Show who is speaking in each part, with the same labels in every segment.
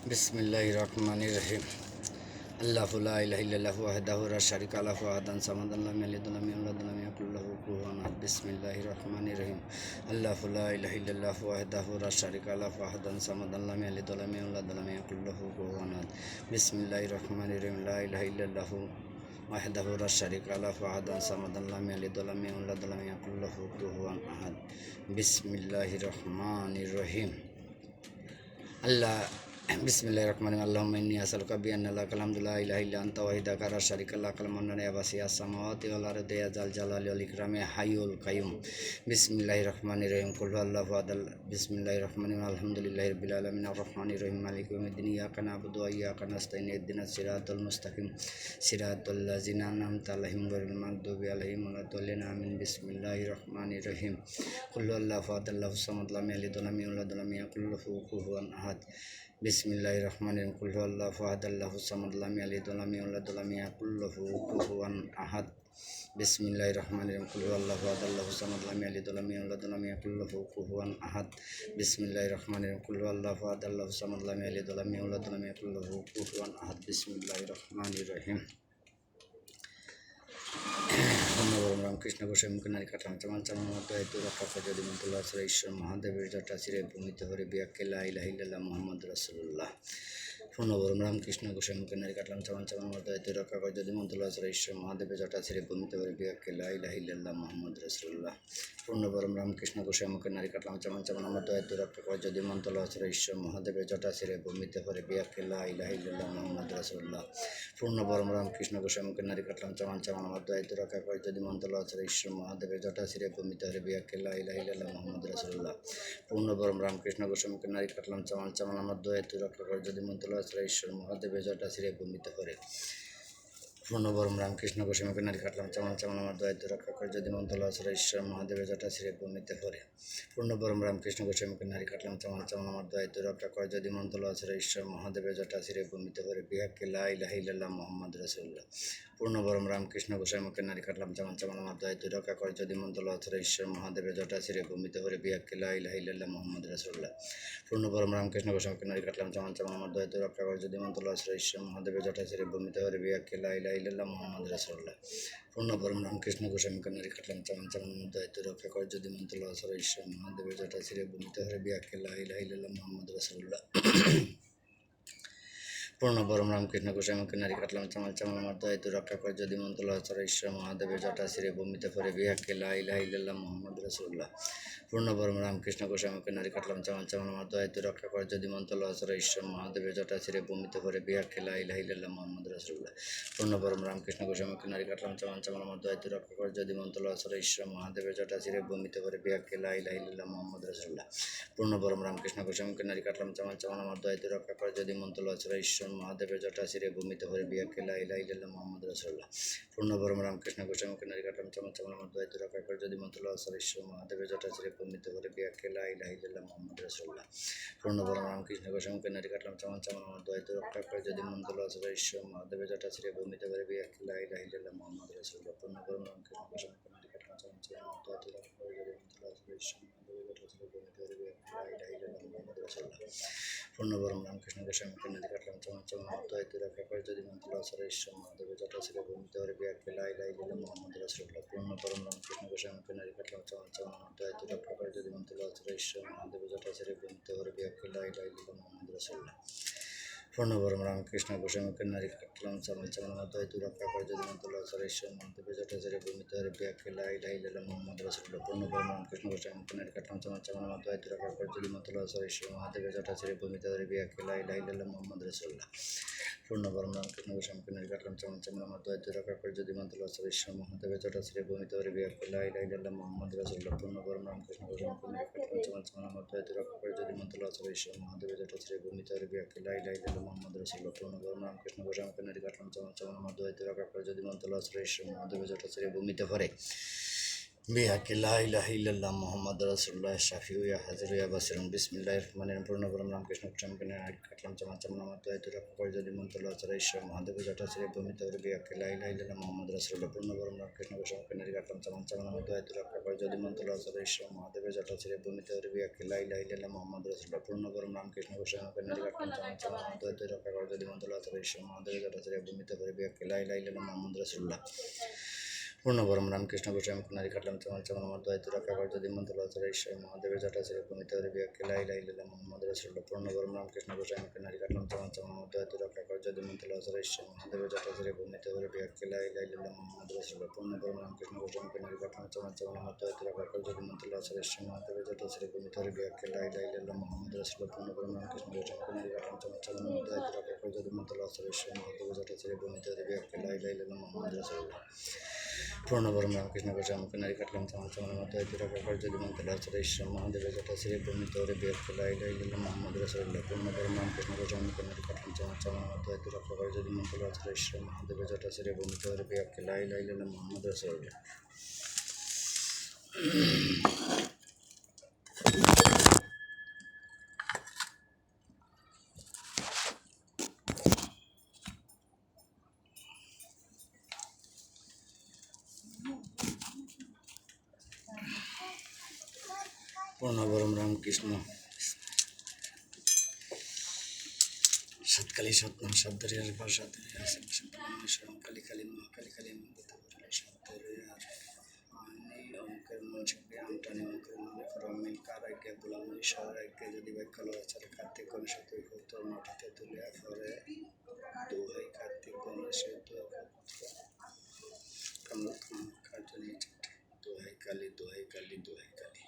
Speaker 1: বিসমিল্লাহির রহমানির রহিম। আল্লাহু লা ইলাহা ইল্লাল্লাহু ওয়াহদাহু লা শারীকা লাহু আহাদান সামাদান লাম ইয়ালিদ ওয়া লাম ইউলাদ ওয়া লাম ইয়াকুল লাহু কুফুওয়ান আহাদ। বিসমিল্লাহির রহমানির রহিম। আল্লাহু লা ইলাহা ইল্লাল্লাহু ওয়াহদাহু লা শারীকা লাহু আহাদান সামাদান লাম ইয়ালিদ ওয়া লাম ইউলাদ ওয়া লাম ইয়াকুল লাহু কুফুওয়ান আহাদ। বিসমিল্লাহির রহমানির রহিম। লা ইলাহা ইল্লাল্লাহু ওয়াহদাহু লা শারীকা লাহু আহাদান সামাদান লাম ইয়ালিদ ওয়া লাম ইউলাদ ওয়া লাম ইয়াকুল লাহু কুফুওয়ান আহাদ। বিসমিল্লাহির রহমানির রহিম। আল্লাহ বিসমিল্লাহির রহমানির রহিম। আল্লাহুম্মা ইন্নী আসআলুকা বিআন্না লাকাল হামদু লা ইলাহা ইল্লা আনতা ওয়াহদাকা লা শারীকা লাকাল মান্নান ইয়া বাসিআস সামাওয়াতি ওয়াল আরদি ইয়া যাল জালালি ওয়াল ইকরামি হাইয়ুল কাইয়ুম। বিসমিল্লাহির রহমানির রহিম। কুল হুয়াল্লাহু আহাদ। বিসমিল্লাহির রহমানির রহিম। আলহামদুলিল্লাহি রাব্বিল আলামিন আর রহমানির রহিম মালিকি ইয়াউমিদ্দিন ইয়্যাকা না'বুদু ওয়া ইয়্যাকা নাস্তাঈন ইহদিনাস সিরাতাল মুস্তাকিম সিরাতাল লাযিনা আন'আমতা আলাইহিম গায়রিল মাগদুবি আলাইহিম ওয়ালাদ-দাল্লিন আমিন। বিসমিল্লাহির রহমানির রহিম। কুল হুয়াল্লাহু আহাদ আল্লাহুস সামাদ লাম ইয়ালিদ ওয়া লাম ইউলাদ ওয়া লাম ইয়াকুল লাহু কুফুওয়ান আহাদ। বিসমিল্লাহির রহমানির রহিম। কুল হুয়াল্লাহু আহাদ আল্লাহুস সামাদ লাম ইয়ালিদ ওয়া লাম ইউলাদ ওয়া লাম ইয়াকুল লাহু কুফুওয়ান আহাদ। বিসমিল্লাহির রহমানির রহিম। কুল হুয়াল্লাহু আহাদ আল্লাহুস সামাদ লাম ইয়ালিদ ওয়া লাম ইউলাদ ওয়া লাম ইয়াকুল লাহু কুফুওয়ান আহাদ। বিসমিল্লাহির রহমানির রহিম। কুল হুয়াল্লাহু আহাদ আল্লাহুস সামাদ লাম ইয়ালিদ ওয়া লাম ইউলাদ ওয়া লাম ইয়াকুল লাহু কুফুওয়ান আহাদ। বিসমিল্লাহির রহমানির রহিম। ধন্যবাদ রামকৃষ্ণ গোস্বামী মুখে নারী কাটলাম চামান চামান মতো হেতু রক্ষা করে যদি মন্তুল্লাহ ঈশ্বর মহাদেবের জটা চিরে ভূমিতে হরে বিয়াক্কে লা ইলাহা ইল্লাল্লাহ মুহাম্মদ রাসূলুল্লাহ। পূর্ণবরম রামকৃষ্ণ গোস্বামী মুখে নারী কাটলাম চামান চামান মতো হেতু রক্ষা করে যদি মন্তুল্লাহ ঈশ্বর মহাদেবের জটা চিরে ভূমিতে হরে বিয়াক্কে লা ইলাহা ইল্লাল্লাহ মুহাম্মদ রাসূলুল্লাহ। পূর্ণবরম রামকৃষ্ণ গোস্বামী মুখে নারী কাটলাম চামান চামান মতো হেতু রক্ষা করে যদি মন্তুল্লাহ ঈশ্বর মহাদেবের জটা চিরে ভূমিতে হরে বিয়াক্কে লা ইলাহা ইল্লাল্লাহ মুহাম্মদ রাসূলুল্লাহ। পূর্ণবরম রামকৃষ্ণ গোস্বামী মুখে নারী কাটলাম চামান চামান মতো হেতু রক্ষা করে যদি মন্তুল্লাহ ঈশ্বর মহাদেবের জটা চিরে ভূমিতে হরে বিয়াক্কে লা ইলাহা ইল্লাল্লাহ মুহাম্মদ রাসূলুল্লাহ। পূর্ণবরম রামকৃষ্ণ গোস্বামীকে নারী কাটলাম চামান চামান আমার দয়া তুই রক্ষা করে যদি মন্তুল্লাহ ঈশ্বর মহাদেবের জটা ছিঁড়ে ভূমিতে হরে। পূর্ণবরম রামকৃষ্ণ গোস্বামীকে নারী কাটলাম চামান চামান আমার দয়া তুই রক্ষা করে যদি মন্তুল্লাহ ঈশ্বর মহাদেবের জটা ছিঁড়ে ভূমিতে হরে। পূর্ণবরম রামকৃষ্ণ গোস্বামীকে নারী কাটলাম চামান চামান আমার দয়া তুই রক্ষা করে যদি মন্তুল্লাহ ঈশ্বর মহাদেবের জটা ছিঁড়ে ভূমিতে হরে বিহাক্কে লা ইলাহা ইল্লাল্লাহ মুহাম্মদ রাসূলুল্লাহ। পূর্ণবরম রামকৃষ্ণ গোস্বামীকে নারী কাটলাম চামান চামান আমার দয়া তুই রক্ষা করে যদি মন্তুল্লাহ ঈশ্বর মহাদেবের জটা ছিঁড়ে ভূমিতে হরে বিহাক্কে লা ইলাহা ইল্লাল্লাহ মুহাম্মদ রাসূলুল্লাহ। পূর্ণবরম রামকৃষ্ণ গোস্বামীকে নারী কাটলাম চামান চামান আমার দয়া তুই রক্ষা করে যদি মন্তুল্লাহ ঈশ্বর মহাদেবের জটা ছিঁড়ে ভূমিতে হরে বিহাক্কে লা ইলাহা ইল্লাল্লাহ মুহাম্মদ রাসূলুল্লাহ। পূর্ণবরম রামকৃষ্ণ গোস্বামীকে নারী কাটলাম চামান চামান আমার দয়া তুই রক্ষা করে যদি মন্তুল্লাহ ঈশ্বর মহাদেবের জটা ছিঁড়ে ভূমিতে হরে বিহাক্কে লা ইলাহা ইল্লাল্লাহ মুহাম্মদ রাসূলুল্লাহ। পূর্ণবরম রামকৃষ্ণ গোস্বামীকে নারী কাটলাম চামান চামান আমার দয়া তুই রক্ষা করে যদি মন্তুল্লাহ ঈশ্বর মহাদেবের জটা ছিঁড়ে ভূমিতে পড়ে বিহাক্কে লা ইলাহা ইল্লাল্লাহ মুহাম্মদ রাসূলুল্লাহ। পূর্ণবরম রামকৃষ্ণ গোস্বামীকে নারী কাটলাম চামান চামান আমার দয়া তুই রক্ষা করে যদি মন্তুল্লাহ ঈশ্বর মহাদেবের জটা ছিঁড়ে ভূমিতে পড়ে বিহাক্কে লা ইলাহা ইল্লাল্লাহ মুহাম্মদ রাসূলুল্লাহ। পূর্ণবরম রামকৃষ্ণ গোস্বামীকে নারী কাটলাম চামান চামান আমার দয়া তুই রক্ষা করে যদি মন্তুল্লাহ ঈশ্বর মহাদেবের জটা ছিঁড়ে ভূমিতে পড়ে বিহাক্কে লা ইলাহা ইল্লাল্লাহ মুহাম্মদ রাসূলুল্লাহ। পূর্ণবরম রামকৃষ্ণ গোস্বামীকে নারী কাটলাম চামান চামান আমার দয়া তুই রক্ষা করে যদি মন্তুল্লাহ ঈশ্বর মহাদেবের জটা ছিঁড়ে ভূমিতে হরে বিহাক্কে লা ইলাহা ইল্লাল্লাহ মুহাম্মদ রাসূলুল্লাহ। পূর্ণবরম রামকৃষ্ণ গোস্বামীকে নারী কাটলাম চামান চামান আমার দয়া তুই রক্ষা করে যদি মন্তুল্লাহ ঈশ্বর মহাদেবের জটা ছিঁড়ে ভূমিতে হরে বিহাক্কে লা ইলাহা ইল্লাল্লাহ মুহাম্মদ রাসূলুল্লাহ। পূর্ণবরম রামকৃষ্ণ গোস্বামীকে নারী কাটলাম চামান চামান আমার দয়া তুই রক্ষা করে যদি মন্তুল্লাহ ঈশ্বর মহাদেবের জটা ছিঁড়ে ভূমিতে হরে বিহাক্কে লা ইলাহা ইল্লাল্লাহ মুহাম্মদ রাসূলুল্লাহ। পূর্ণবরম রামকৃষ্ণ গোস্বামীকে নারী কাটলাম চামান চামান আমার দয়া তুই রক্ষা করে যদি মন্তুল্লাহ ঈশ্বর মহাদেবের জটা ছিঁড়ে ভূমিতে হরে বিহাক্কে লা ইলাহা ইল্লাল্লাহ মুহাম্মদ রাসূলুল্লাহ। পূর্ণবরম রামকৃষ্ণ গোস্বামীকে নারী কাটলাম চামান চামান আমার দয়া তুই রক্ষা করে যদি মন্তুল্লাহ ঈশ্বর মহাদেবের জটা ছিঁড়ে ভূমিতে হরে বিহাক্কে লা ইলাহা ইল্লাল্লাহ মুহাম্মদ রাসূলুল্লাহ। পূর্ণবরম রামকৃষ্ণ গোস্বামীকে নারী কাটলাম চামান চামান আমার দয়া তুই রক্ষা করে যদি মন্তুল্লাহ ঈশ্বর মহাদেবের জটা ছিঁড়ে ভূমিতে হরে বিহাক্কে লা ইলাহা ইল্লাল্লাহ মুহাম্মদ রাসূলুল্লাহ। পূর্ণবরম রামকৃষ্ণ গোস্বামীকে নারী কাটলাম চামান চামান আমার দয়া তুই রক্ষা করে যদি মন্তুল্লাহ ঈশ্বর মহাদেবের জটা ছিঁড়ে ভূমিতে হরে বিহাক্কে লা ইলাহা ইল্লাল্লাহ মুহাম্মদ রাসূলুল্লাহ। পূর্ণবরম রামকৃষ্ণ গোস্বামীকে নারী কাটলাম চামান চামান আমার দয়া তুই রক্ষা করে যদি মন্তুল্লাহ ঈশ্বর মহাদেবের জটা ছিঁড়ে ভূমিতে হরে বিহাক্কে লা ইলাহা ইল্লাল্লাহ মুহাম্মদ রাসূলুল্লাহ। পূর্ণবরম রামকৃষ্ণ গোস্বামীকে নারী কাটলাম চামান চামান আমার দয়া তুই রক্ষা করে যদি মন্তুল্লাহ ঈশ্বর মহাদেবের জটা ছিঁড়ে ভূমিতে হরে বিহাক্কে লা ইলাহা ইল্লাল্লাহ মুহাম্মদ রাসূলুল্লাহ। পূর্ণবরম রামকৃষ্ণ গোস্বামীকে নারী কাটলাম চামান চামান আমার দয়া তুই রক্ষা করে যদি মন্তুল্লাহ ঈশ্বর মহাদেবের জটা ছিঁড়ে ভূমিতে হরে বিহাক্কে লা ইলাহা ইল্লাল্লাহ মুহাম্মদ রাসূলুল্লাহ। পূর্ণবরম রামকৃষ্ণ গোস্বামীকে নারী কাটলাম চামান চামান আমার দয়া তুই রক্ষা করে যদি মন্তুল্লাহ ঈশ্বর মহাদেবের জটা ছিঁড়ে ভূমিতে হরে বিহাকে লা ইলাহা ইল্লাল্লাহ মুহাম্মাদ রাসূলুল্লাহ শাফিউ ইয়া হাজির ইয়া বাসিরুন বিসমিল্লাহির রহমানির রহিম। পূর্ণ বললাম রামকৃষ্ণ প্রেমকে কাটলাম চামা চামা আমার দায়িত্ব রক্ষা করে যদি মন্ত্রল আচারা ঈশ্বর মহাদেব জটা শ্রী ভূমিতে ওর বিহাকে লা ইলাহা ইল্লাল্লাহ মুহাম্মাদ রাসূলুল্লাহ। পূর্ণ বললাম রামকৃষ্ণ প্রেমকে কাটলাম চামা চামা আমার দায়িত্ব রক্ষা করে যদি মন্ত্রল আচারা ঈশ্বর মহাদেব জটা শ্রী ভূমিতে ওর বিহাকে লা ইলাহা ইল্লাল্লাহ মুহাম্মাদ রাসূলুল্লাহ। পূর্ণ বললাম রামকৃষ্ণ প্রেমকে কাটলাম চামা চামা আমার দায়িত্ব রক্ষা করে যদি মন্ত্রল আচারা ঈশ্বর মহাদেব জটা শ্রী ভূমিতে ওর বিহাকে লা ইলাহা ইল্লাল্লাহ মুহাম্মাদ রাসূলুল্লাহ। পূর্ণ বরম রামকৃষ্ণ গোস্বামী আমি নারী কাটলাম চামা চামা আমার দায়িত্ব রক্ষা করে যদি মন্ত্র আচারা ঈশ্বর মহাদেবের জটা শ্রী ভূমিতে ওর বিহাকে লা ইলাহা ইল্লাল্লাহ মুহাম্মাদ রাসূলুল্লাহ। পূর্ণ বরম রামকৃষ্ণ গোস্বামী আমি নারী কাটলাম চামা চামা আমার দায়িত্ব রক্ষা করে যদি মন্ত্র আচারা ঈশ্বর মহাদেবের জটা শ্রী ভূমিতে ওর বিহাকে লা ইলাহা ইল্লাল্লাহ মুহাম্মাদ রাসূলুল্লাহ। পূর্ণ বরম রামকৃষ্ণ গোস্বামী আমি নারী কাটলাম চামা চামা আমার দায়িত্ব রক্ষা করে যদি মন্ত্র আচারা ঈশ্বর মহাদেবের জটা শ্রী ভূমিতে ওর বিহাকে লা ইলাহা ইল্লাল্লাহ মুহাম্মাদ রাসূলুল্লাহ। পূর্ণ বরম রামকৃষ্ণ গোস্বামী আমি নারী কাটলাম চামা চামা আমার দায়িত্ব রক্ষা করে যদি মন্ত্র আচারা ঈশ্বর মহাদেবের জটা শ্রী ভূমিতে ওর বিহাকে লা ইলাহা ইল্লাল্লাহ মুহাম্মাদ রাসূলুল্লাহ। পূর্ণ বরম রামকৃষ্ণ গোস্বামী আমাকে নারী কাটলাম চামা চামা আমার দায়িত্ব রক্ষা করে যদি মন্ত্র আচারা ঈশ্বর মহাদেবের জটা শ্রী ভূমিতে ওর বিহাকে লা ইলাহা ইল্লাল্লাহ মুহাম্মাদ রাসূলুল্লাহ। পূর্ণ বরম রামকৃষ্ণ গোস্বামী আমাকে নারী কাটলাম চামা চামা আমার দায়িত্ব রক্ষা করে যদি মন্ত্র আচারা ঈশ্বর মহাদেবের জটা শ্রী ভূমিতে ওর বিহাকে লা ইলাহা ইল্লাল্লাহ মুহাম্মাদ রাসূলুল্লাহ। পূর্ণ বরম রামকৃষ্ণ সাতকালী সৎনাম সাবধারিয়ার ভাষা কালী কালী মহাকালী কালী অঙ্কের মন শিখবে আমটানি অঙ্কের মনে ফরমিল কারাইকে বললাম ঈশ্বরাইকে যদি ব্যাখ্যালো আচারে কার্তিক গণেশ তুই উত্তর মাটিতে তুলিয়া ফরে দুহাই কার্তিক গণেশে কার্যনী দোহাই কালী দোহাই কালী দোহাই কালী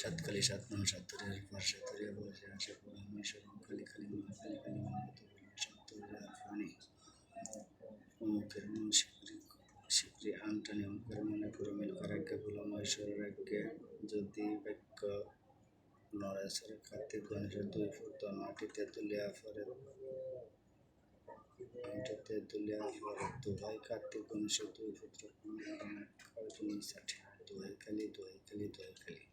Speaker 1: সাতকালী সাতনাম সাতরিয়ার পর সাতরিয়া বসে আসে পরমেশ্বর কালী কালী মহাকালী কালী সাতরিয়া ফণি অমুকের মন শিবরি আমটানি অঙ্কের মনে পুরমিল কারাগ্যে বললাম ঐশ্বরাগ্যে যদি বাক্য নরেশ্বর কার্তিক গণেশের 2 ফুট মাটিতে তুলিয়া ফরে দোহাই কার্তিক গণেশের 2 পুত্র কার্যনী ষাঠি দোহাই কালী দোহাই কালী দোহাই কালী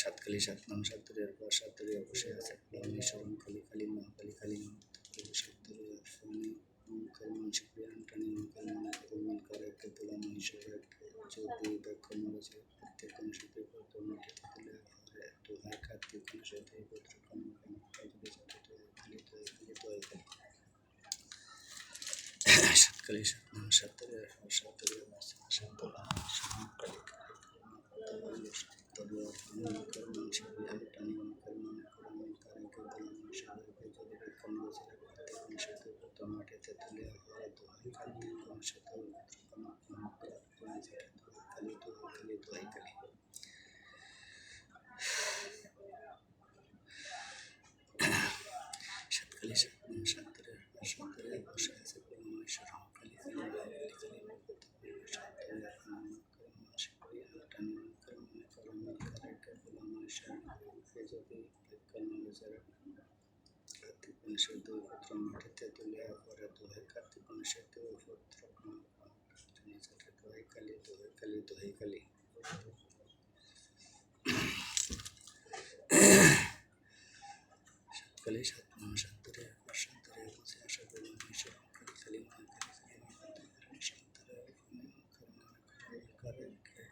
Speaker 1: সাতকালী সাতনাম সাতরিয়ার পর সাতরিয়া বসে আছে পরমেশ্বর কালী কালী মহাকালী কালী সাতরিয়া ফণি অঙ্কের মন শিবরি আমটানি অঙ্কের মনে পুরমিল কারাগ্যে বললাম ঐশ্বরাগ্যে যদি বাক্য নরেশ্বর কার্তিক গণেশের 2 পুত্র মাটিতে তুলিয়া ফরে দোহাই কার্তিক গণেশের 2 পুত্র সাতকালী সাতনাম সাতরিয়ার পর সাতরিয়া বসে আসে পরমেশ্বর কালী তলোয়ার অঙ্কের মন শিবরি আমটানি অঙ্কের মনে পুরমিল কারাগ্যে বললাম ঐশ্বরাগ্যে যদি বাক্য নরেশ্বর কার্তিক গণেশের 2 পুত্র মাটিতে তুলিয়া ফরে দোহাই কার্তিক গণেশের 2 পুত্র কালী দোহাই কালী দোহাই কালী সাতকালী সাতনাম সাতরিয়ার পর সাতরিয়া বসে আছে পরমেশ্বর কালী কালী মহাকালী কালী সাতরিয়া ফণি অঙ্কের মন শিবরি আমটানি অঙ্কের মনে পুরমিল কারাগ্যে বললাম ঐশ্বরাগ্যে যদি বাক্য নরেশ্বর কার্তিক গণেশের 2 পুত্র মাটিতে তুলিয়া ফরে দোহাই কার্তিক গণেশের 2 পুত্র দোহাই কালী দোহাই কালী দোহাই কালী সাতকালী সাতনাম সাতরিয়ার পর সাতরিয়া বসে আসে পরমেশ্বর কালী কালী মহাকালী কালী সাতরিয়া ফণি অঙ্কের মনে পুরমিল কারাগ্যে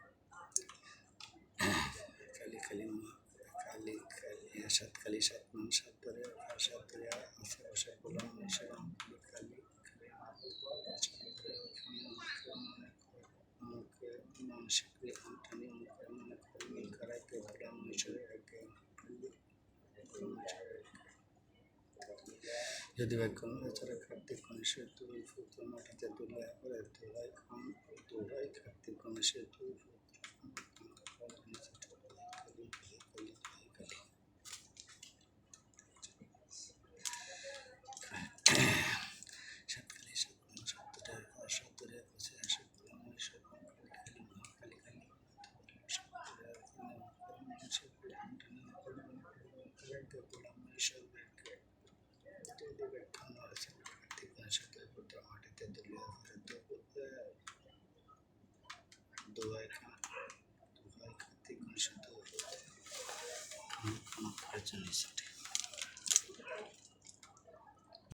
Speaker 1: কালী কালী মহাকালী কালী সাতকালী সাতনাম সাতরিয়ার পর সাতরিয়া বসে আসে পরমেশ্বর কালী কালী সাতরিয়া ফণি অঙ্কের মন শিবরি আমটানি অঙ্কের মনে পুরমিল কারাগ্যে বললাম ঐশ্বরাগ্যে যদি বাক্য নরেশ্বর কার্তিক গণেশের 2 পুত্র মাটিতে তুলিয়া ফরে দোহাই কার্তিক গণেশের 2 সাতকালী সাতনাম সাতরিয়ার পর সাতরিয়া বসে আসে পরমেশ্বর কালী কালী মহাকালী কালী সাতরিয়া ফণি অঙ্কের মন শিবরি আমটানি অঙ্কের মনে পুরমিল কারাগ্যে বললাম ঐশ্বরাগ্যে যদি বাক্য নরেশ্বর কার্তিক গণেশের 2 পুত্র মাটিতে তুলিয়া ফরে দুয়াই কার্তিক 1902 ক্ষমা করার জন্য